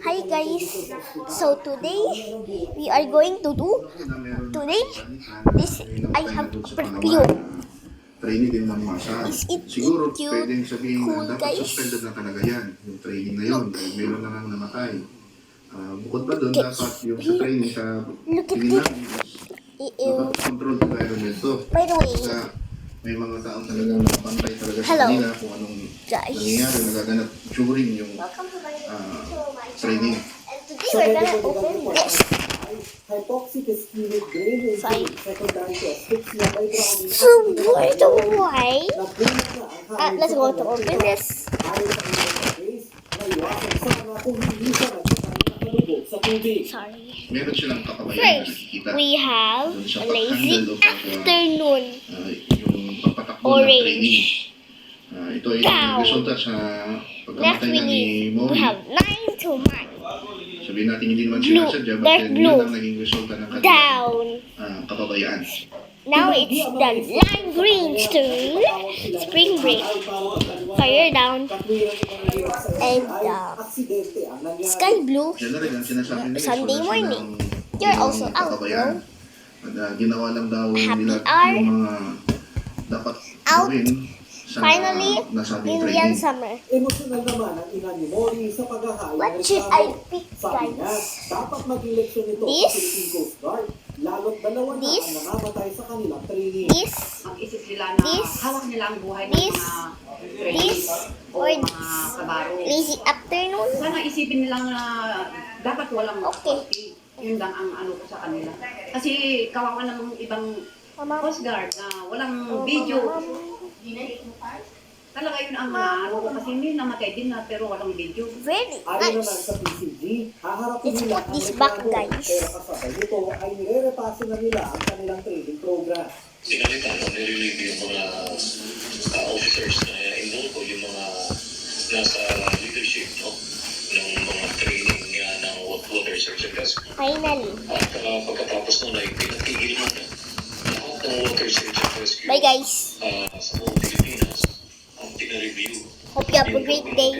Hi guys, so today we are going to do this. I have perfume. Training din ng massage. Is it Siguro cute? pwedeng sabihin Cool, na dapat guys. suspended na talaga yan, yung training na yun, dahil meron na nang namatay. Bukod pa doon, Okay. dapat yung sa training sa Look at pilihan, Ew. control environment to. By the way, Sa may mga taong talagang nakapantay talaga sa Hello, kanila kung anong guys. nangyayari, nagaganap during yung Welcome to my training. And today we're gonna open this. Hypoxic ischemic brain Fine. injury secondary to asphyxia by drowning. So by the way, let's go to open this. Ayon sa kanyang case, naiwasan sana kung hindi siya nagkakaroon sa tubig. Sorry. Meron silang kapabayan na First, nakikita. we have Doon sa a lazy pag-handle o afternoon. yung pagpatakbo ng Orange. training. Ito ay Cow. resulta sa Next pagkamatay we na ni need, we Mori. have 9 to 9. Sabihin natin hindi naman Blue, sinasadya, dark but blue. yun ang naging resulta ng kanilang Down. kapabayaan. Now it's the lime green turn. Spring break. Fire down. And sky blue. Yan na rin ang sinasabi nila. Sunday solusyon morning. ng You're yung also out, kapabayaan. no? At ginawa lang daw Happy nila hour. yung mga dapat Out. gawin sa Finally, nasabing Indian training. summer. Emosyonal naman ang ina ni Mori sa paghahain What ng should reklamo. I pick, Sabi niya, guys? dapat maging leksyon ito This? sa Philippine Coast Guard. Lalo't dalawa na This? ang namamatay sa kanilang training. This, Mag-isip sila na This, hawak nila ang buhay ng this, mga this, trainees o or mga this. kabaro. Lazy afternoon. Sana isipin nilang na dapat walang Okay. safety. Yun lang ang ano ko sa kanila. Kasi kawawa ng ibang Mama. Coast Guard na walang video. Talaga yun ang ano ko kasi may namatay din na pero walang video. Very Ayon naman nice. sa PCG, haharapin Let's nila put ang this back, reklamo, guys. pero kasabay nito ay nire-repaso na nila ang kanilang training program. Sinalitan o nire-review yung mga officers na involved o yung mga nasa leadership no, ng mga training ng water search and rescue. Finally. At pagkatapos nun ay pinatigil mo na lahat ng water search and rescue Bye guys. sa buong Pilipinas ang pinareview. Hope you have a great day.